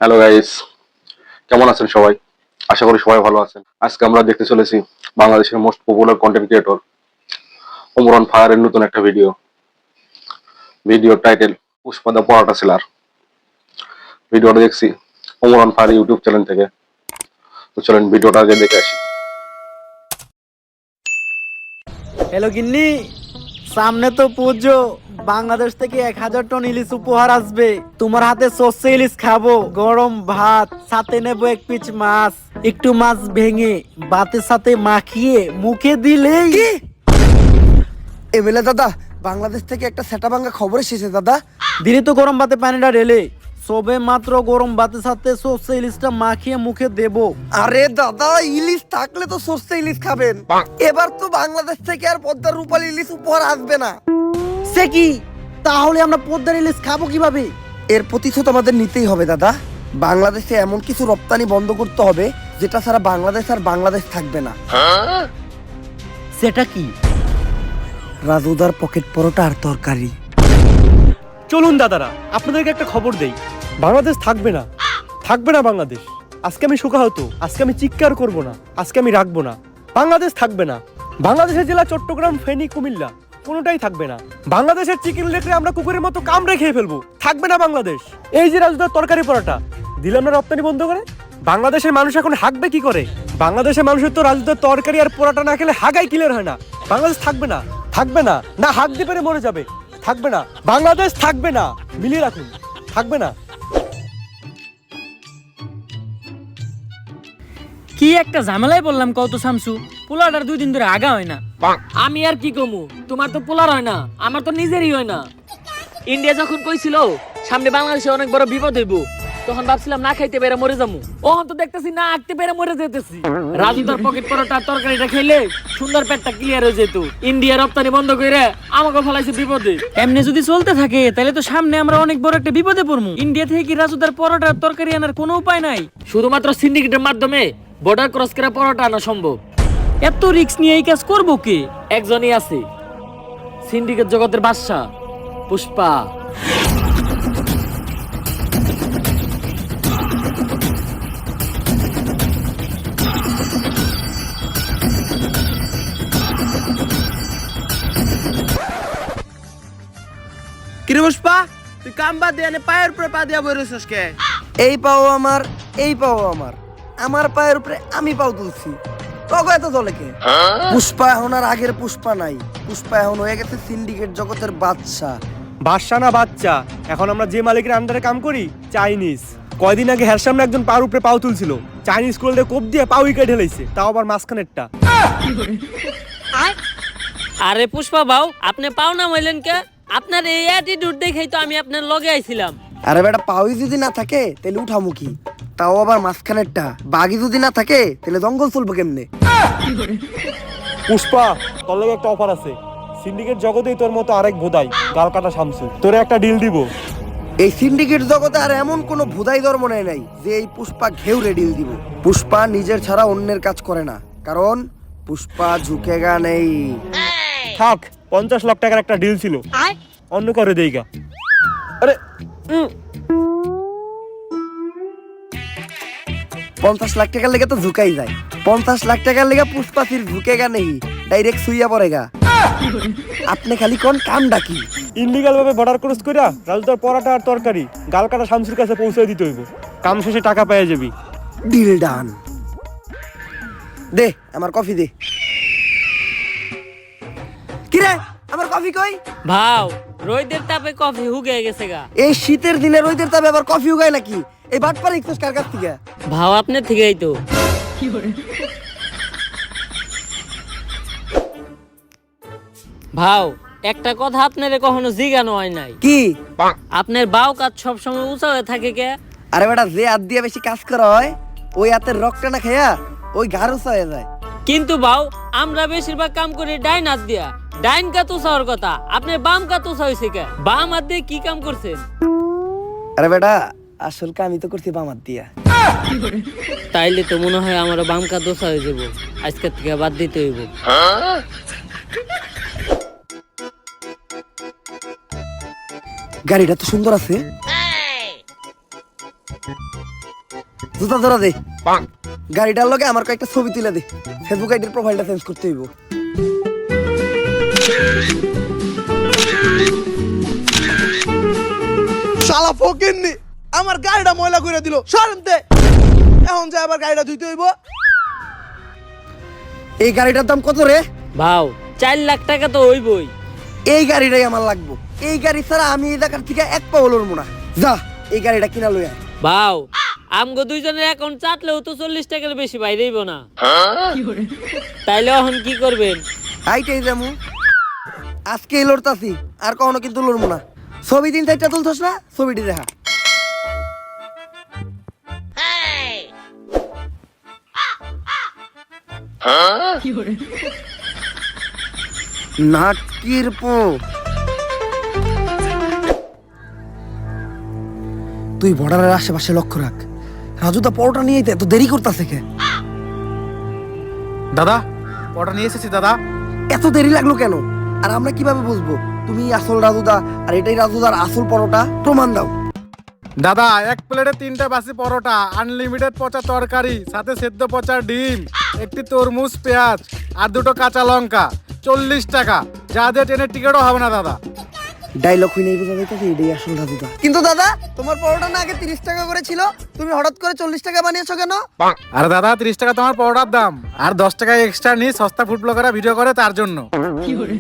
Hello guys, কেমন আছেন সবাই? আশা করি সবাই ভালো আছেন। আজকে আমরা দেখতে চলেছি বাংলাদেশের most popular content creator Omran ফায়ারের নতুন একটা ভিডিও টাইটেল পুষ্পা দা পরাটা সেলার। ভিডিওটা দেখছি ওমরান ফায়ার ইউটিউব চ্যানেল থেকে। তো চলেন ভিডিওটা আগে দেখে আসি। হ্যালো গিন্নি, সামনে তো পুজো। বাংলাদেশ থেকে 1000 টন ইলিশ উপহার আসবে। তোমার হাতে সর্ষে ইলিশ খাবো, গরম ভাত, সাথে নেবো এক পিস মাছ। একটু মাছ ভেঙে ভাতের সাথে মাখিয়ে মুখে দিলেই এমএলএ দাদা, বাংলাদেশ থেকে একটা সেটা ভাঙ্গা খবর এসেছে দাদা। দিলি তো গরম ভাতে পানিটা ঢেলে। সবে মাত্র গরম ভাতের সাথে সর্ষে ইলিশটা মাখিয়ে মুখে দেবো। আরে দাদা, ইলিশ থাকলে তো সস্তা ইলিশ খাবেন। এবার তো বাংলাদেশ থেকে আর পদ্মার রূপালী ইলিশ উপহার আসবে না। সে কি? তাহলে আমরা পদ্মার ইলিশ খাবো কিভাবে? এর প্রতিশোধ আমাদের নিতেই হবে দাদা। বাংলাদেশে এমন কিছু রপ্তানি বন্ধ করতে হবে যেটা ছাড়া বাংলাদেশ আর বাংলাদেশ থাকবে না। সেটা কি? রাজুদার পকেট পরোটা আর তরকারি। চলুন দাদারা, আপনাদেরকে একটা খবর দেই। বাংলাদেশ থাকবে না, থাকবে না বাংলাদেশ। আজকে আমি শোকাহত, আজকে আমি চিৎকার করব না, আজকে আমি রাখবো না। বাংলাদেশ থাকবে না। বাংলাদেশের জেলা চট্টগ্রাম, ফেনী, কুমিল্লা কোনোটাই থাকবে না। বাংলাদেশের চিকেন লেগরে আমরা কুকুরের মতো কামড়ে খেয়ে ফেলবো। থাকবে না বাংলাদেশ। এই যে রাজুদার তরকারি পরোটা দিলাম না রপ্তানি বন্ধ করে, বাংলাদেশের মানুষ এখন হাঁকবে কি করে? বাংলাদেশের মানুষের তো রাজুদার তরকারি আর পরোটা না খেলে হাগাই ক্লিয়ার হয় না। বাংলাদেশ থাকবে না, থাকবে না, না হাঁক দিয়ে পেরে মরে যাবে। থাকবে না, বাংলাদেশ থাকবে না। মিলিয়ে রাখুন, থাকবে না। কি একটা ঝামেলায় বললাম কত শামসু, পোলাটার 2 দিন ধরে আগা হয় না। আমি আর কি কমু, তোমার তো পোলার হয় না, আমার তো নিজেরই হয় না। ইন্ডিয়া যখন কইছিল সামনে বাংলাদেশে অনেক বড় বিপদ হইব, তখন ভাবছিলাম না খাইতে পেরে মরে যাবো। ওহন তো দেখতেছি না আঁকতে পেরে মরে যেতেছি। রাজুদার পকেট পরোটা তরকারিটা খেলে সুন্দর পেটটা ক্লিয়ার হয়ে যেত। ইন্ডিয়া রপ্তানি বন্ধ করে আমাকে ফলাইছে বিপদে। এমনি যদি চলতে থাকে তাহলে তো সামনে আমরা অনেক বড় একটা বিপদে পড়বো। ইন্ডিয়া থেকে কি রাজুদার পরোটার তরকারি আনার কোনো উপায় নাই? শুধুমাত্র সিন্ডিকেটের মাধ্যমে বর্ডার ক্রস করে পরোটা আনা সম্ভব। এত রিস্ক নিয়ে এই কাজ করবো কে? একজনই আছে, সিন্ডিকেট জগতের বাদশা পুষ্পা। কিরে পুষ্পা, তুই কাম বাদ দিয়ে পায়ের উপরে পা দিয়া বইরেছিস কে? এই পাও আমার, এই পাও আমার, আমার পায়ের উপরে আমি পাও তুলছি। তবে এত চলে কে? পুষ্পা এখন আর আগের পুষ্পা নাই। পুষ্পা এখন হয়ে গেছে সিন্ডিকেট জগতের বাদশা। বাদশা না বাচ্চা, এখন আমরা যে মালিকের আন্ডারে কাম করি চাইনিজ। কয়দিন আগে হ্যার সামনে একজন পার উপরে পাও তুলছিল, চাইনিজ কোল্ডে কোপ দিয়ে পাও উইকেট ঢেলাইছে, তাও আবার মাঝখানেরটা। আরে পুষ্পা বাউ, আপনি পাও না হইলেন কে? আপনার এই অ্যাটিটিউড দেখেই তো আমি আপনার লগে আইছিলাম। আরে বেটা, পাওই যদি না থাকে তাহলে উঠামুখী, তাও আবার মাঝখানেরটা। বাঘি যদি না থাকে তাহলে জঙ্গল চলবো কেমনে? পুষ্পা, তোর লগে একটা অফার আছে। সিন্ডিকেট জগতেই তোর মতো আরেক ভোদাই গাল কাটা শামসু, তোরে একটা ডিল দিব। এই সিন্ডিকেট জগতে আর এমন কোন ভুদাই ধর্ম নাই যে এই পুষ্পা ঘেউরে ডিল দিব। পুষ্পা নিজের ছাড়া অন্যের কাজ করে না, কারণ পুষ্পা ঝুঁকেগা নেই। থাক, 50 লাখ টাকার একটা ডিল ছিল, অন্য করে দেইগা। আরে 50 লাখ টাকার লেগে তো ঝুঁকাই যায়। 50 লাখ টাকার লেগে পুষ্পা ফির ঝুঁকেগা নেই, ডাইরেক্ট সুইয়া পড়েগা। আপনি খালি কোন কাম ডাকি ইনলিগাল ভাবে বর্ডার ক্রস কইরা রাজুদার পরাটা আর তরকারি গাল কাটা শামসুর কাছে পৌঁছে দিতে হইব। কাম শেষে টাকা পেয়ে যাবি। Deal done. দে আমার কফি দে। কিরে, আমার কফি কই? ভাও, রোদের তাপে কফি হুগে গেছে গা। এই শীতের দিনে রোদের তাপে আবার কফি উগায় নাকি? এই বাটপার ইকছোস কার কাছ থেকে? ভাও আপনার থেকেই তো। ভাও, একটা কথা আপনারে কখনো জিজ্ঞানো হয় নাই। কি? আপনার বাউ কাজ সবসময় উঁচা হয়ে থাকে কে? আরে বেটা, যে হাত দিয়ে বেশি কাজ করা হয় ওই হাতের রক্তটা না খাইয়া ওই ঘাড় উঁচা হয়ে যায়। কিন্তু বাউ, আমরা বেশিরভাগ কাম করি ডাইন হাত দিয়া। ডাইন কাত উঁচা হওয়ার কথা, আপনার বাম কাত উঁচা হয়েছে কে? বাম হাত দিয়ে কি কাম করছেন? আরে বেটা, আসল আমি তো করছি বাম হাত দিয়া। তাইলে তো মনে হয় আমারও বাম কাত উঁচা হয়ে যাবো। আজকের থেকে বাদ দিতে হইব। গাড়িটা তো সুন্দর আছে। জুতা ধরা দে গাড়িটার লগে আমার কয়েকটা ছবি তুলে দে ফেসবুক আইডির প্রোফাইলটা চেঞ্জ করতে হইব। শালা ফকিন্নি আমার গাড়িটা ময়লা করে দিল সরমতে এখন যা আবার গাড়িটা ধুইতে হইব। এই গাড়িটার দাম কত রে? ভাও 4 লাখ টাকা তো হইবই। এই গাড়িটাই আমার লাগবো। এই গাড়ি ছাড়া আমি এই জায়গার থেকে এক পা লড়বো না। যা এই গাড়িটা কিনা লই আয়। ভাও আমগো দুইজনের অ্যাকাউন্ট চাটলেও তো 40 টাকার বেশি বাইরেইব না। তাইলে এখন কি করবেন? আইটাই যামু আজকে লড়তাছি আর কখনো কিন্তু লড়বো না। ছবি দিন চারটা তুলছস না ছবিটি দেখা। নাটকির পো তুই বর্ডারের আশেপাশে লক্ষ্য রাখ। রাজু তা পরোটা নিয়ে এত দেরি করতেছে কে? দাদা পরোটা নিয়ে এসেছি দাদা। এত দেরি লাগলো কেন? আর আমরা কিভাবে বুঝবো তুমি আসল রাজুদা আর এটাই রাজুদার আসল পরোটা? প্রমাণ দাও। দাদা এক প্লেটে 3টা বাসি পরোটা, আনলিমিটেড পচা তরকারি, সাথে সেদ্ধ পচা ডিম, একটি তরমুজ, পেঁয়াজ আর 2টো কাঁচা লঙ্কা, 40 টাকা। যা দিয়ে ট্রেনের টিকিটও হবে না দাদা। ডায়লগ হই নাই বোঝা যাইতেছে এটাই আসল রাজুদা। কিন্তু দাদা তোমার পরোটা না আগে 30 টাকা করে ছিল, তুমি হঠাৎ করে 40 টাকা বানিয়েছো কেন? আরে দাদা 30 টাকা তোমার পরোটার দাম, আর 10 টাকা এক্সট্রা নিয়ে সস্তা ফুড ব্লগাররা ভিডিও করে তার জন্য।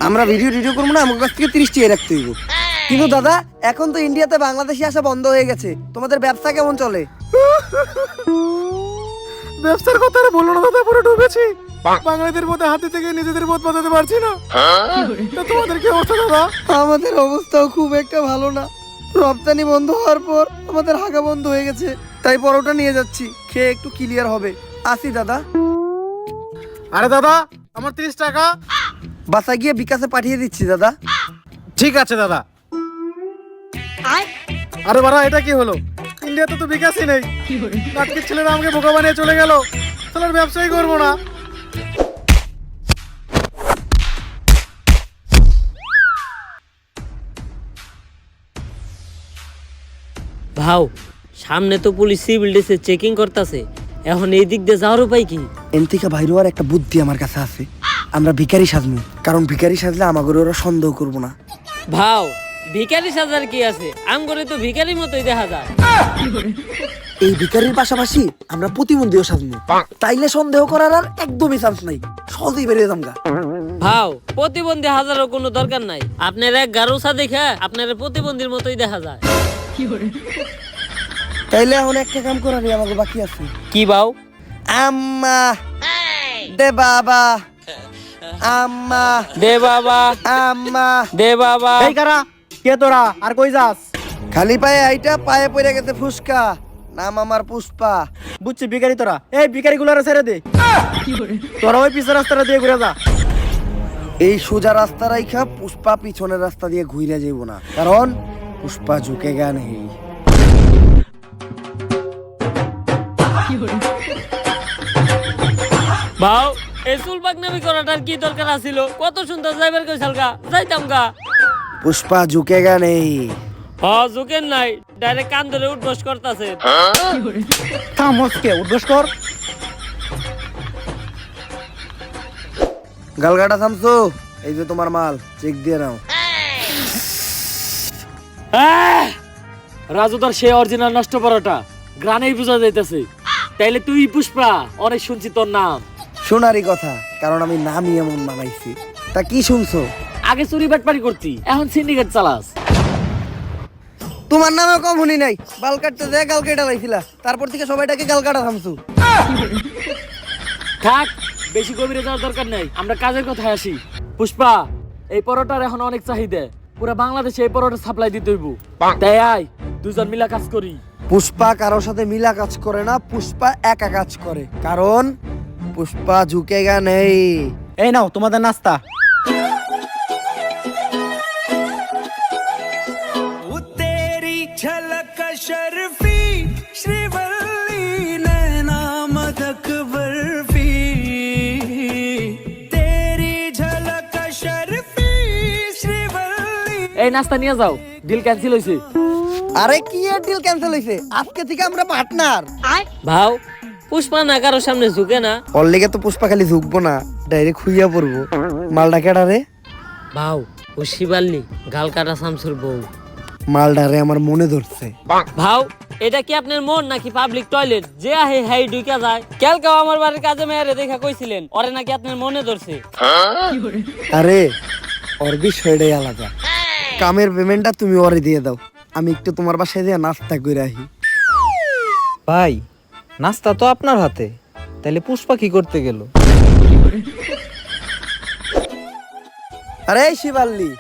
আমরা ভিডিও করবো না, আমার কাছ থেকে 30 টাকা রাখতে হইব। কিন্তু দাদা এখন তো ইন্ডিয়াতে বাংলাদেশি আসা বন্ধ হয়ে গেছে, তোমাদের ব্যবসা কেমন চলে? ব্যবসার কথা আর বলো না দাদা, পুরো ডুবেছি। বাঙালিদের মধ্যে হাতে থেকে নিজেদের বোধ বাঁচাতে পারছি না। তো তোমাদের কি অবস্থা দাদা? আমাদের অবস্থাও খুব একটা ভালো না। রপ্তানি বন্ধ হওয়ার পর আমাদের হাগা বন্ধ হয়ে গেছে, তাই পরোটা নিয়ে যাচ্ছি, খেয়ে একটু ক্লিয়ার হবে। আসি দাদা। আরে দাদা আমার 30 টাকা। বাসায় গিয়ে বিকাশে পাঠিয়ে দিচ্ছি দাদা। ঠিক আছে দাদা। আরে বাড়া এটা কি হলো? ইন্ডিয়াতে তো বিকাশই নেই। নাটকের ছেলেরা আমাকে বোকা বানিয়ে চলে গেল। তাহলে ব্যবসাই করবো না। ভাও সামনে তো পুলিশ সিভিল ড্রেসে চেকিং করতেছে, এখন এই দিক দিয়ে যাওয়ার উপায় কি? এনতিকা বাইরে আর একটা বুদ্ধি আমার কাছে আছে। আমরা ভিখারি সাজবো, কারণ ভিখারি সাজলে আমাদের ওরা সন্দেহ করবো না। ভাও ভিখারি সাজার কি আছে? আমগরে তো ভিখারি মতোই দেখা যায়। এই ভিখারির পাশাপাশি আমরা প্রতিবন্ধীও সাজবো, তাইলে সন্দেহ করার আর একদমই চান্স নাই, সহজেই বেরিয়ে যামগা। ভাও প্রতিবন্ধী হাজারও কোনো দরকার নাই, আপনার এক গারুসা দেখে আপনার প্রতিবন্ধীর মতোই দেখা যায়। তাইলে এখন একটা কাম করারই আমাকে বাকি আছে। কি ভাও? আম্মা দে বাবা, আম্মা দে বাবা, আম্মা দে বাবা। এই কারা কে তোরা? আর কই যাস? খালি পায়ে আইটা পায়ে পড়ে গেছে ফুসকা। নাম আমার পুষ্পা। বুঝছি ভিখারি তোরা। এই ভিখারি গুলারে ছেড়ে দে। তোরা ওই পিছের রাস্তাটা দিয়ে ঘুরে যা। এই সোজা রাস্তা রাইখা পুষ্পা পিছনের রাস্তা দিয়ে ঘুরে যাইব না, কারণ পুষ্পা ঝুঁকে গা নেই। ভাও এই চুল পাকনামি করাটার কি দরকার আছিল? কত সুন্দর যাইবার কইছাল গা, যাইতাম গা। পুষ্পা ঝুঁকে গা নেই। ঝুঁকেন নাই, ডাইরেক্ট কান ধরে উঠবস করতেছে। থামসকে উদ্ঘোষ কর। গালগাটা থামছো, এই যে তোমার মাল, চেক দিয়ে নাও। রাজুদার সে অরিজিনাল নষ্ট পরোটা গ্রানেই বোঝা যাইতেছে। তাইলে তুই পুষ্পা, অনেক শুনছি তোর নাম। শোনারই কথা, কারণ আমি নামই এমন বানাইছি। তা কি শুনছো? আগে চুরি বাটপারি করতি, এখন সিন্ডিকেট চালাস। তোমার নামে কম শুনি নাই, বাল কাটতে যায় গাল কেটে লাইছিলা, তারপর থেকে সবাইটাকে গাল কাটা থামছো। থাক, বেশি গভীরে যাওয়ার দরকার নাই, আমরা কাজের কথায় আসি। পুষ্পা এই পরোটার এখন অনেক চাহিদা, পুরো বাংলাদেশে এই পরোটা সাপ্লাই দিতে হইব। তাই আয় দুজন মিলা কাজ করি। পুষ্পা কারোর সাথে মিলা কাজ করে না, পুষ্পা একা কাজ করে, কারণ পুষ্পা ঝুঁকে গা নেই। এই নাও তোমাদের নাস্তা। এই নাস্তা নিয়ে যাও, ডিল ক্যান্সেল হয়েছে। আরে কি এর ডিল ক্যান্সেল হইছে? আজকে থেকে আমরা পার্টনার। ভাও পুষ্পা না কারো সামনে ঝুঁকে না। ওর লেগে তো পুষ্পা খালি ঝুঁকবো না, ডাইরেক্ট খুইয়া পড়বো। মালটা কেডা রে? ভাও ও শিবাল্লি গাল কাটা শামসুর বউ। মালটা রে আমার মনে ধরছে। ভাও এটা কি আপনার মন নাকি পাবলিক টয়লেট? যে আহে হাই ঢুকে যায়। কালকেও আমার বাড়ির কাজে মেয়েরে দেখা কইছিলেন, ওরে নাকি আপনার মনে ধরছে। আরে ওর বিষয়টাই আলাদা। কামের পেমেন্টটা তুমি ওরে দিয়ে দাও, আমি একটু তোমার বাসায় দিয়ে নাস্তা করে আহি। ভাই নাস্তা তো আপনার হাতে, তাহলে পুষ্পা কি করতে গেল? আরে শিবাল্লি,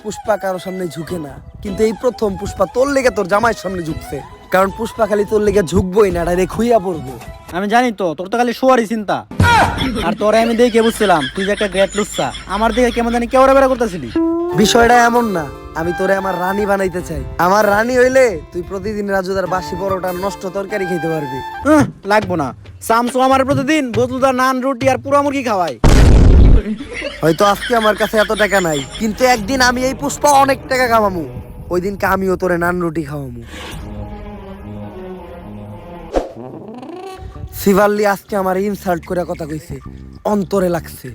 পুষ্পা কারোর সামনে ঝুঁকে না, কিন্তু এই প্রথম পুষ্পা তোর লেগে তোর জামাইয়ের সামনে ঝুঁকছে। কারণ পুষ্পা খালি তোর লেগে ঝুঁকবই না, ডাইরেক্ট খুইয়া পড়বো। আমি জানি তো তোর তো খালি শোয়ারই চিন্তা। আর তোরে আমি দেখে বুঝছিলাম তুই যে একটা গ্রেট লুচ্চা। আমার দিকে কেমন জানি কেওড়া বেড়া করতেছিলি। বিষয়টা এমন না, আমি তোরে আমার রানী বানাইতে চাই। আমার রানী হইলে তুই প্রতিদিন রাজুদার বাসি পরোটা নষ্ট তরকারি খেতে পারবি। লাগবো না, শামসু আমার প্রতিদিন বদলুদার নান রুটি আর পুরা মুরগি খাওয়াই। হয়তো আজকে আমার কাছে এত টাকা নাই, কিন্তু একদিন আমি এই পুষ্পা অনেক টাকা কামামু। ওই দিনকে আমিও তোরে নান রুটি খাওয়ামু। শিবাল্লি আজকে আমার ইনসাল্ট করে কথা কইছে, অন্তরে লাগছে।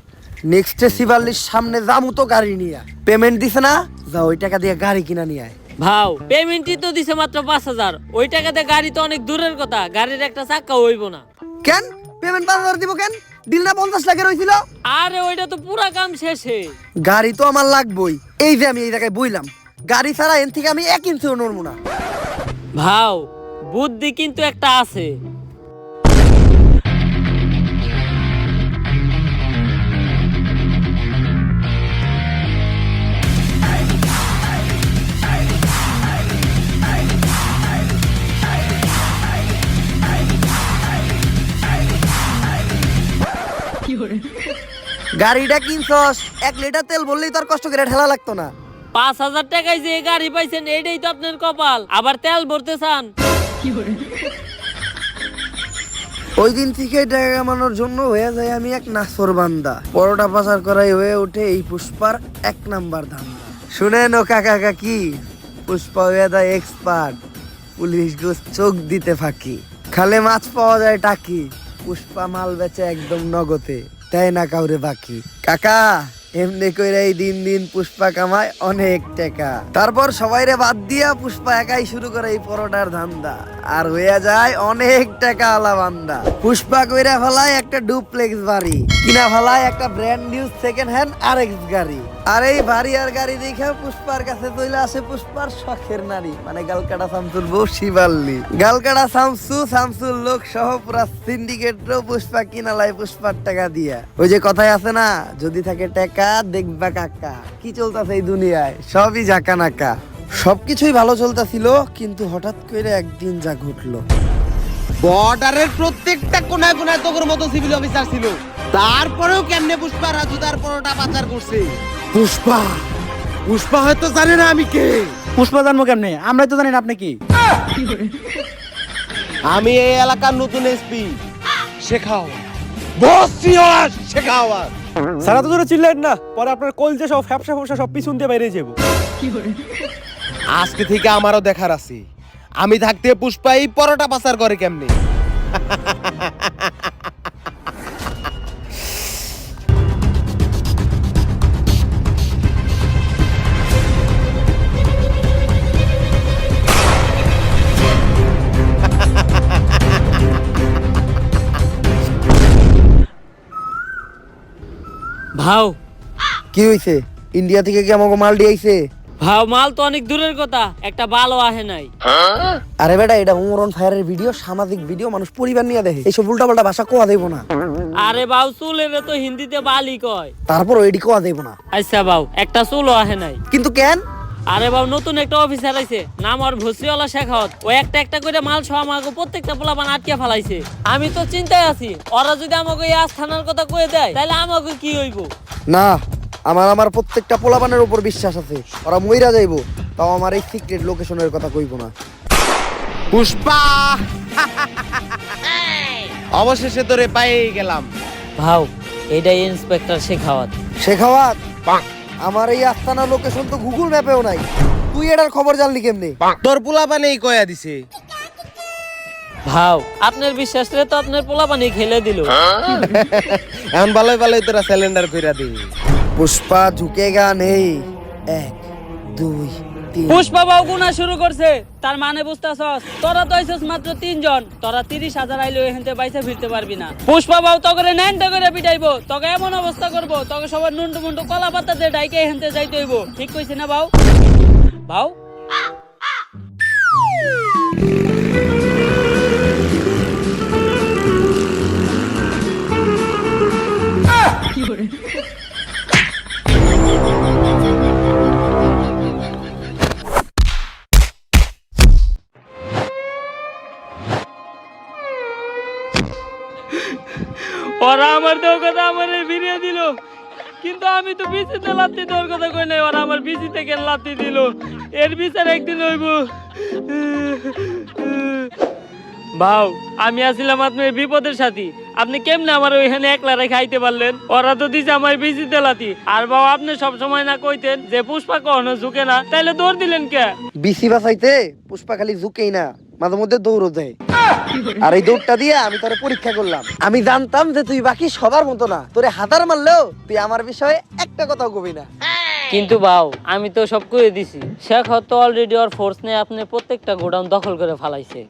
নেক্সটে শিবাল্লির সামনে যামু তো গাড়ি নিয়ে। পেমেন্ট দিছে না, যা ওই টাকা দিয়ে গাড়ি কিনা নিয়ে আয়। ভাও পেমেন্টই তো দিছে মাত্র 5,000। ওই টাকাতে গাড়ি তো অনেক দূরের কথা, গাড়ির একটা চাকা হইব না। কেন পেমেন্ট 5,000 দিব কেন? ডিল না 50 লাখের হইছিল? আরে ওইটা তো পুরা কাম শেষে। গাড়ি তো আমার লাগবই। এই যে আমি এই জায়গায় বইলাম, গাড়ি ছাড়া এন থেকে আমি 1 ইঞ্চিও নড়বো না। ভাও বুদ্ধি কিন্তু একটা আছে। গাড়িটা কিনছস, 1 লিটার তেল বললেই তোর কষ্ট করে ঠেলা লাগতো না। 5,000 টাকায় যে গাড়ি পাইছেন এইটাই তো আপনার কপাল, আবার তেল ভরতে চান। ওই দিন থেকে টাকা কামানোর জন্য হয়ে যায় আমি এক নাসর বান্দা। পরোটা পাচার করাই হয়ে ওঠে এই পুষ্পার 1 নাম্বার ধান্দা। শুনেন ও কাকা কাকি, পুষ্পা হয়ে যায় এক্সপার্ট। পুলিশ গোস চোখ দিতে ফাঁকি, খালে মাছ পাওয়া যায় টাকি। পুষ্পা মাল বেচে একদম নগদে, তাই না কাউরে বাকি। কাকা এমনি কইরা এই দিন দিন পুষ্পা কামায় অনেক টাকা। তারপর সবাইরে বাদ দিয়া পুষ্পা একাই শুরু করে এই পরোটার ধান্দা, আর হইয়া যায় অনেক টাকা আলা বান্দা। পুষ্পা কইরা ফেলায় একটা ডুপ্লেক্স বাড়ি, কিনা ফেলায় একটা brand new second hand RX গাড়ি। আর এই বাড়ি আর গাড়ি দেখে পুষ্পার কাছে চলে আসে পুষ্পার শখের নারী, মানে গালকাটা শামসুর বউ শিবাল্লি। গালকাটা শামসুর লোক সহ পুরা সিন্ডিকেটও পুষ্পা কিনালায় পুষ্পার টাকা দিয়া। ওই যে কথাই আছে না, যদি থাকে টাকা দেখবা কাকা। কি চলতেছে এই দুনিয়ায়, সবই জাকা নাকা। সবকিছুই ভালো চলতেছিল, কিন্তু হঠাৎ করে একদিন যা ঘটলো। বর্ডারের প্রত্যেকটা কোনায় কোনায় তোর মতো সিভিল অফিসার ছিল, তারপরেও কেমনে পুষ্পা রাজুদার পরোটা পাচার করছে। পুষ্পা হয়তো জানে না আমি কে। পুষ্পা জানবো কেমনে? আমরাই তো জানি না আপনি কি। আমি এই এলাকার নতুন এসপি শেখাওয়াত। সারা তো জোরে চিল্লেন না, পরে আপনার কলজে সব ফ্যাপসা ফ্যাপসা সব পিছন দিয়ে বাইরে যাবো। আজকে থেকে আমারও দেখার আছে, আমি থাকতে পুষ্পা এই পরোটা পাচার করে কেমনে। ভাও কি হইছে? ইন্ডিয়া থেকে কি আমাকে মাল দিয়েছে? ভাও মাল তো অনেক দূরের কথা, একটা ভালো আহে নাই। আরে বেটা, এটা উমরন ফায়ারের ভিডিও, সামাজিক ভিডিও, মানুষ পরিবার নিয়ে দেখে। এইসব উল্টাপাল্টা ভাষা কোয়া দেব না। আরে বাউ চুলের তো হিন্দিতে বালি কয়। তারপর এডি কোয়া দেব না। আচ্ছা বাউ একটা চুলও আহে নাই। কিন্তু কেন? আরে বাবু নতুন একটা অফিসার আইছে, নাম আর ভসরিওয়ালা শেখাওয়াত। ও একটা একটা করে মাল সহ আমাকে প্রত্যেকটা পোলাপান আটকে ফেলাইছে। আমি তো চিন্তায় আছি, ওরা যদি আমাকে এই আস্থানার কথা কয়ে দেয় তাহলে আমাকে কি হইব। না, আমার প্রত্যেকটা পোলাপানের উপর বিশ্বাস আছে, ওরা মইরা যাইবো, তাও আমার এই সিক্রেট লোকেশনের কথা কইব না। পুষ্পা অবশেষে তোরে পেয়ে গেলাম। ভাও এটাই ইন্সপেক্টর শেখাওয়াত। শেখাওয়াত, আমার এই আস্তানা লোকেশন তো গুগল ম্যাপেও নাই। তুই এটার খবর জানলি কেমনে? তোর পোলা পানেই কয়া দিছে। ভাও আপনার বিশ্বাস রে তো আপনার পোলা পানি খেলে দিল। এখন ভালোই ভালোই তোরা সিলিন্ডার কইরা দে। পুষ্পা ঝুঁকেগা নেই। 1 2 3 পুষ্পা বাবু গুনা শুরু করছে, তার মানে বুঝতাছস? তোরা তো আইছস মাত্র 3 জন, তোরা 30,000 আইলো এখানতে বাইসা ফিরতে পারবি না। পুষ্পা বাবু তগরে নেনটা করে পিটাইবো, তগে এমন অবস্থা করবো, তগে সবার নুন্টু মুন্টু কলা পাতা দিয়ে ডাইকে এখানতে যাইতে হইব। ঠিক কইছি না বাউ? বাউ ওরা আমার দেওয়ার কথা আমার ফিরিয়ে দিল, কিন্তু আমি তো বিচিতে লাত্তি দেওয়ার কথা কই নাই, ওরা আমার বিচি থেকে লাত্তি দিল। এর বিচার একদিন হইব। ভাও আমি আসছিলাম আপনার বিপদের সাথী, আপনি কেমনে আমার ওইখানে একলা রেখে আইতে পারলেন? ওরা তো দিছে আমার বিচিতে লাতি। আর বাবা আপনি সব সময় না কইতেন যে পুষ্পা কখনো ঝুঁকে না, তাইলে দৌড় দিলেন কে? বিসি বাঁচাইতে পুষ্পা খালি ঝুঁকেই না, মাঝে মধ্যে দৌড়ও দেয়। আর এই দৌড়টা দিয়ে আমি তোরে পরীক্ষা করলাম। আমি জানতাম যে তুই বাকি সবার মতো না, তোরে হাতার মারলেও তুই আমার বিষয়ে একটা কথাও কবি না। কিন্তু বাউ আমি তো সব কইয়ে দিছি। শেখ তো অলরেডি ওর ফোর্স নিয়ে আপনি প্রত্যেকটা গোডাউন দখল করে ফেলাইছে।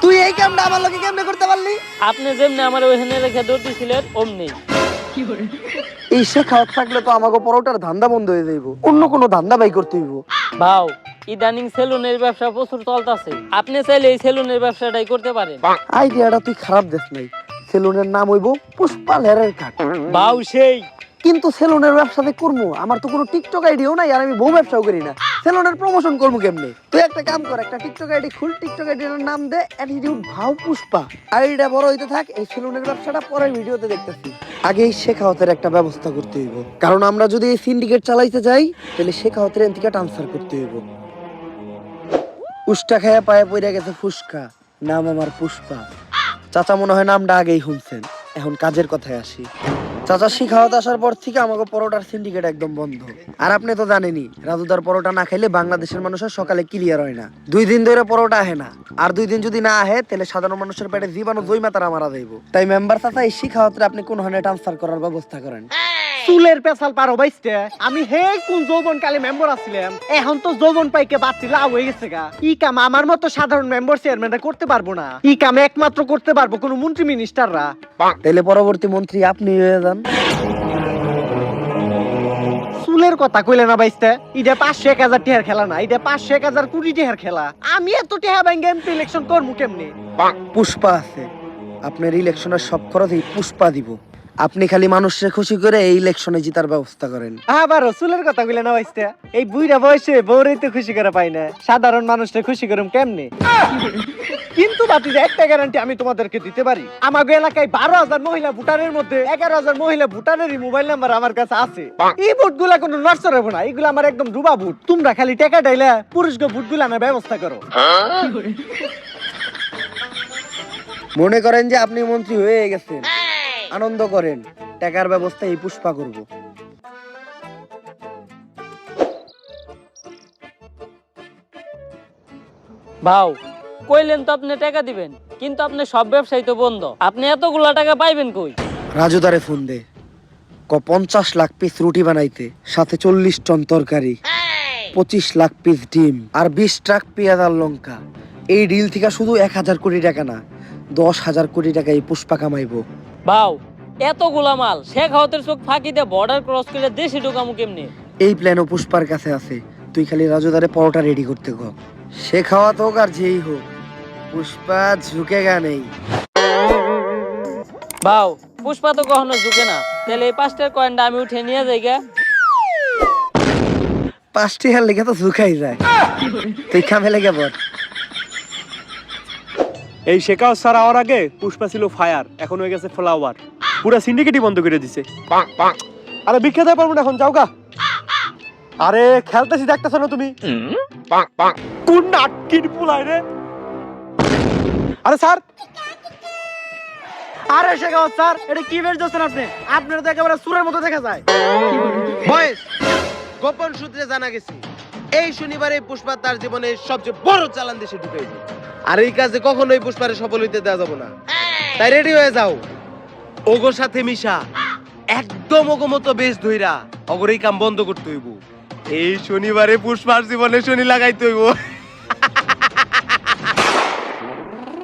তুই এই কামটা আমার লোকে কেমনে করতে পারলি? আপনি যেমনি আমার ওইখানে রেখে দৌড় দিছিলেন অমনি। এই শেখাওয়াত থাকলে তো আমাকে পরোটার ধান্দা বন্ধ হয়ে যাইব, অন্য কোনো ধান্দা বাই করতে হইব। ভাও ইদানিং সেলুনের ব্যবসা প্রচুর চলতেছে, আপনি চাইলে এই সেলুনের ব্যবসাটাই করতে পারেন। আইডিয়াটা তুই খারাপ দেখ নাই। সেলুনের নাম হইব পুষ্পা হেয়ার কাট। বাউ সেই কিন্তু সেলুনের ব্যবসাতে করবো, আমার তো কোনো টিকটক আইডিও নাই, আর আমি বউ ব্যবসাও করি না। সেলুনের প্রমোশন করবো কেমনে? তুই একটা কাম কর, একটা টিকটক আইডি খুল, টিকটক আইডির নাম দে অ্যাটিটিউড ভাও পুষ্পা। আইডিটা বড় হইতে থাক, এই সেলুনের ব্যবসাটা পরের ভিডিওতে দেখতেছি। আগে এই শেখাওয়াতের একটা ব্যবস্থা করতে হইব, কারণ আমরা যদি এই সিন্ডিকেট চালাইতে যাই তাহলে শেখাওয়াতের এদিকে ট্রান্সফার করতে হইব। উষ্টা খায়া পায়ে পড়ে গেছে ফুসকা, নাম আমার পুষ্পা। চাচা মনে হয় নামটা আগেই শুনছেন, এখন কাজের কথায় আসি। চাচা শিখাওয়াত আসার পর থেকে আমাকে পরোটার সিন্ডিকেট একদম বন্ধ। আর আপনি তো জানেনই, রাজুদার পরোটা না খাইলে বাংলাদেশের মানুষের সকালে ক্লিয়ার হয় না। 2 দিন ধরে পরোটা আহে না, আর 2 দিন যদি না আহে তাহলে সাধারণ মানুষের পেটে জীবাণু জৈমা তারা মারা যাইব। তাই মেম্বার চাচা এই শিখাওয়াতরে আপনি কোন হানে ট্রান্সফার করার ব্যবস্থা করেন। চুলের পেছাল পারো বাইসতে, আমি হে কোন যৌবন কালে মেম্বার আছিলাম, এখন তো যৌবন পাইকে বাড়তি লাভ হয়ে গেছে গা। ই কাম আমার মতো সাধারণ মেম্বার চেয়ারম্যানরা করতে পারবো না, ই কাম একমাত্র করতে পারবো কোন মন্ত্রী মিনিস্টাররা। তাহলে পরবর্তী মন্ত্রী আপনি হয়ে যান। চুলের কথা কইলে না বাইসতে, ইটা 500-1000 টাকার খেলা না, এটা 500-1000 কোটি টাকার খেলা। আমি এত টাকা ব্যাংকে এমপি ইলেকশন করবো কেমনে? পুষ্পা আছে, আপনার ইলেকশনের সব খরচ এই পুষ্পা দিব। আপনি খালি মানুষকে খুশি করে এই ইলেকশনে জিতার ব্যবস্থা করেন। আবার চুলের কথা কইলে না বাইসতে, এই বুইড়া বয়সে বউরেই তো খুশি করে পাই না, সাধারণ মানুষকে খুশি করুম কেমনে? কিন্তু বাতি একটা গ্যারান্টি আমি তোমাদেরকে দিতে পারি, আমাগো এলাকায় 12,000 মহিলা ভোটারের মধ্যে 11,000 মহিলা ভোটারেরই মোবাইল নাম্বার আমার কাছে আছে। এই ভোটগুলা কোনো নষ্ট হবে না, এগুলো আমার একদম ডুবা ভোট। তোমরা খালি টাকা ডাইলা পুরুষকে ভোটগুলো আনার ব্যবস্থা করো। মনে করেন যে আপনি মন্ত্রী হয়ে গেছেন, আনন্দ করেন, টাকার ব্যবস্থা এই পুষ্পা করব। ভাও কইলেন তো আপনি টাকা দিবেন, কিন্তু আপনি সব ব্যবসায়ী তো বন্ধ, আপনি এতগুলা টাকা পাইবেন কই? রাজুদারে ফোন দে, 50 লাখ পিস রুটি বানাইতে, সাথে 40 টন তরকারি, 25 লাখ পিস ডিম, আর 20 ট্রাক পেঁয়াজ আর লঙ্কা। এই ডিল থেকে শুধু 1000 কোটি টাকা না, 10,000 কোটি টাকা এই পুষ্পা কামাইবো। ভাও এতগুলা মাল শেখ হাওতের চোখ ফাঁকি দিয়ে বর্ডার ক্রস করে দেশে ঢুকামু কেমনে? এই প্ল্যানও পুষ্পার কাছে আছে, তুই খালি রাজুদারে পরোটা রেডি করতে কর। সে খাওয়া হোক আর যেই হোক, পুষ্পা ঝুঁকেগা নেই। ভাও পুষ্পা তো কখনো ঝুঁকে না, তাহলে এই 5টার কয়েনটা আমি উঠে নিয়ে যাই গে। 5টি হার লেগে তো ঝুঁকাই যায়, তুই কামে লেগে পড়। এই শেখাও স্যার আওয়ার আগে পুষ্পা ছিল ফায়ার, এখন হয়ে গেছে ফ্লাওয়ার, পুরো সিন্ডিকেটই বন্ধ করে দিছে। আরে ভিক্ষা দিতে পারবো না এখন, যাও গা। আরে খেলতেছি দেখতেছ না তুমি, কোন নাটকির পুলাই রে? আরে স্যার, আরে শেখাও স্যার, এটা কি বেশ দিচ্ছেন আপনি? আপনার তো একেবারে সুরের মতো দেখা যায়। বয়েস গোপন সূত্রে জানা গেছে এই শনিবারে পুষ্পা তার জীবনের সবচেয়ে বড় চালান দেশে ঢুকাইবে। আর এই কাজে কখনোই পুষ্পারে সফল হইতে দেওয়া যাবে না। তাই রেডি হয়ে যাও, ওগোর সাথে মিশা একদম ওগো মতো বেশ ধইরা অগর এই কাম বন্ধ করতে হইব। এই শনিবারে পুষ্পার জীবনে শনি লাগাইতে হইব।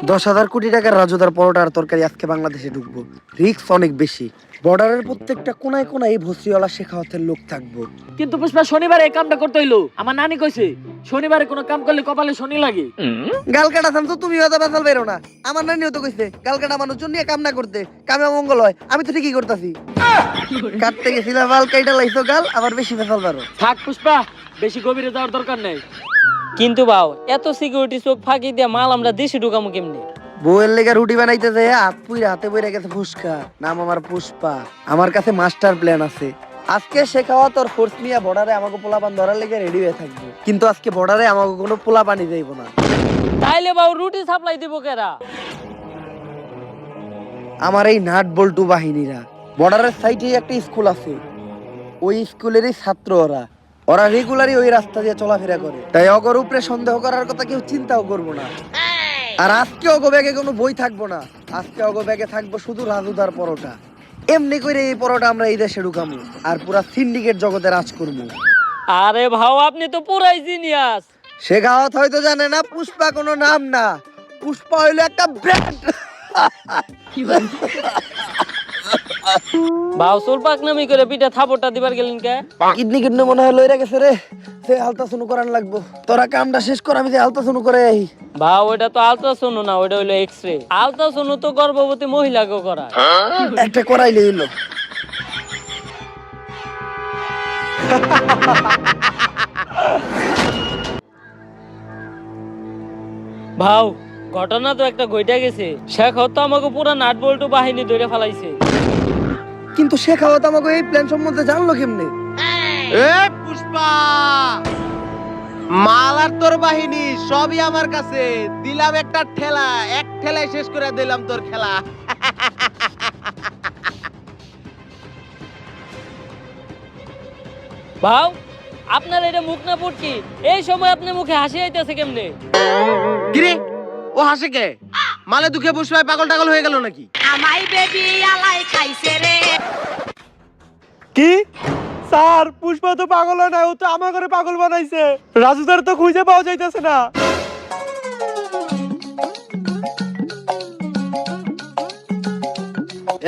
10,000 কোটি টাকার রাজুদার পরোটা আর তরকারি আজকে বাংলাদেশে ঢুকবো, রিস্ক অনেক বেশি। বর্ডারের প্রত্যেকটা কোনায় কোনায় ভস্রিওয়ালা শেখাওয়াতের লোক থাকবো। কিন্তু পুষ্পা শনিবারে এই কামটা করতে হইলো। আমার নানি কইছে শনিবারে কোনো কাম করলে কপালে শনি লাগে। গাল কাটা থাম তো, তুমি হয়তো বেসাল বেরো না। আমার নানিও তো কইছে গাল কাটা মানুষজন নিয়ে কাম না করতে, কামে মঙ্গল হয়। আমি তো ঠিকই করতেছি। কাটতে গেছিলাম বাল কাইটা লাইছো গাল, আবার বেশি বেসাল বেরো। থাক পুষ্পা, বেশি গভীরে যাওয়ার দরকার নেই। কিন্তু বাও এত সিকিউরিটি চোখ ফাঁকি দিয়ে মাল আমরা দেশে ঢুকামু কেমনে? বউয়ের লেগে রুটি বানাইতে যায় হাত পুইরা হাতে বইরা গেছে ফুসকা। নাম আমার পুষ্পা, আমার কাছে মাস্টার প্ল্যান আছে। আজকে শেখাওয়া তোর ফোর্স নিয়ে বর্ডারে আমাকে পোলাপান ধরার লেগে রেডি হয়ে থাকবো, কিন্তু আজকে বর্ডারে আমাকে কোনো পোলা পানি যাইব না। তাইলে বাউ রুটি সাপ্লাই দিব কেরা? আমার এই নাট বল্টু বাহিনীরা। বর্ডারের সাইডে একটা স্কুল আছে, ওই স্কুলেরই ছাত্র ওরা। ওরা রেগুলারই ওই রাস্তা দিয়ে চলাফেরা করে, তাই অগর উপরে সন্দেহ করার কথা কেউ চিন্তাও করবো না। আর আজকে অগো ব্যাগে কোনো বই থাকবো না, আজকে অগো ব্যাগে থাকবো শুধু রাজুদার পরোটা। এমনি করে এই পরোটা আমরা এই দেশে ঢুকামু আর পুরা সিন্ডিকেট জগতে রাজ করবো। আরে ভাও আপনি তো পুরাই জিনিয়াস। শেখাওয়াত হয়তো জানে না পুষ্পা কোনো নাম না, পুষ্পা হইলো একটা ব্র্যান্ড। ভাও সোল পাক নামি করে পিঠা থাপড়টা দিবার গেলেন কে? কিডনি কিডনি মনে হয় লইরা গেছে রে, সে আলতা শুনু করান লাগবো। তোরা কামটা শেষ কর, আমি যে আলতা শুনু করে আই। ভাও ওটা তো আলট্রাসাউন্ড না, ওটা হইলো এক্সরে। আলট্রাসাউন্ড তো গর্ভবতী মহিলাকে করা। একটা করাইলে হইলো। ভাও ঘটনা তো একটা ঘইটা গেছে। শেখ হতো আমাকে পুরা নাট বল্টু বাহিনী ধরে ফেলাইছে। কিন্তু শেখাওয়াত আমাকে এই প্ল্যান সম্বন্ধে জানলো কেমনে? এ পুষ্পা, মাল আর তোর বাহিনী সবই আমার কাছে। দিলাম একটা ঠেলা, এক ঠেলায় শেষ করে দিলাম তোর খেলা। ভাও আপনার এটা মুখ না পুটকি, এই সময় আপনার মুখে হাসি আইতেছে কেমনে? কিরে ও হাসে কে? মালে দুঃখে পুষ্পায় পাগল টাগল হয়ে গেল নাকি? কি স্যার, পুষ্পা তো পাগল হয় না, ও তো আমার ঘরে পাগল বানাইছে। রাজুদার তো খুঁজে পাওয়া যাইতেছে না।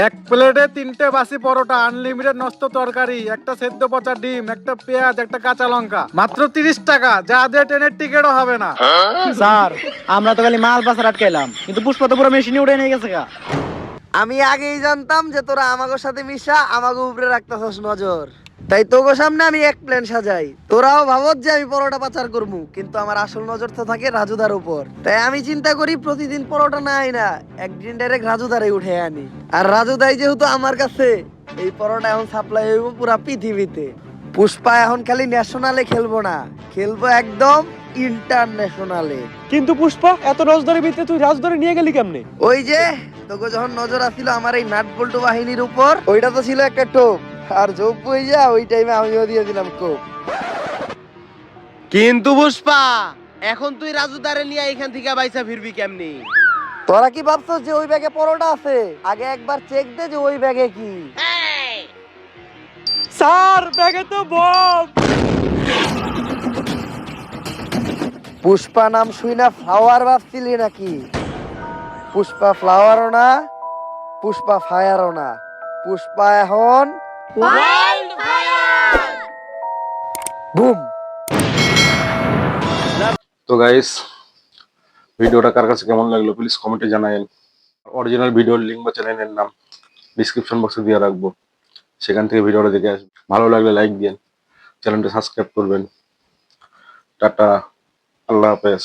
এক প্লেটে 3টে বাসি পরোটা, আনলিমিটেড নষ্ট তরকারি, একটা সেদ্ধ পচা ডিম, একটা পেঁয়াজ, একটা কাঁচা লঙ্কা, মাত্র 30 টাকা। যা দিয়ে ট্রেনের টিকিটও হবে না। স্যার আমরা তো খালি মাল পাচার আটকাইলাম, কিন্তু পুষ্পা তো পুরো মেশিনে উঠে নিয়ে গেছে গা। আমি আগেই জানতাম যে তোরা আমাগোর সাথে মিশা আমাগো উপরে রাখতেছস নজর, তাই তোগো সামনে আমি এক প্ল্যান সাজাই। তোরাও ভাবত যে আমি পরোটা পাচার করবো, কিন্তু আমার আসল নজর তো থাকে রাজুদার উপর। তাই আমি চিন্তা করি প্রতিদিন পরোটা না আই না, একদিন ডাইরেক্ট রাজুদারে উঠে আনি। আর রাজুদাই যেহেতু আমার কাছে, এই পরোটা এখন সাপ্লাই হইব পুরা পৃথিবীতে। পুষ্পা এখন খালি ন্যাশনালে খেলবো না, খেলবো একদম ইন্টারন্যাশনালে। কিন্তু পুষ্পা, এত নজরের ভিতরে তুই রাজধরে নিয়ে গেলি কেমনে? ওই যে তোকে যখন নজর আসছিল আমার এই নাট বল্টু বাহিনীর উপর, ওইটা তো ছিল একটা টোপ, আর যোগ বই যা ওই টাইমে আমিও দিয়ে দিলাম কোপ। কিন্তু পুষ্পা, এখন তুই রাজুদারে নিয়ে এখান থেকে বাইসা ফিরবি কেমনি? তোরা কি ভাবছস যে ওই ব্যাগে পরোটা আছে? আগে একবার চেক দে যে ওই ব্যাগে কি। স্যার ব্যাগে তো বম। পুষ্পা নাম শুই না ফ্লাওয়ার ভাবছিলি নাকি? পুষ্পা ফ্লাওয়ারও না, পুষ্পা ফায়ারও না, পুষ্পা এখন বুম। তো গাইস, ভিডিওটা কার কাছে কেমন লাগলো প্লিজ কমেন্টে জানাবেন। অরিজিনাল ভিডিওর লিংক বা চ্যানেলের নাম ডিসক্রিপশন বক্সে দিয়ে রাখবো, সেখান থেকে ভিডিওটা দেখে আসবেন। ভালো লাগলে লাইক দিন, চ্যানেলটা সাবস্ক্রাইব করবেন। টাটা, আল্লাহ হাফেজ।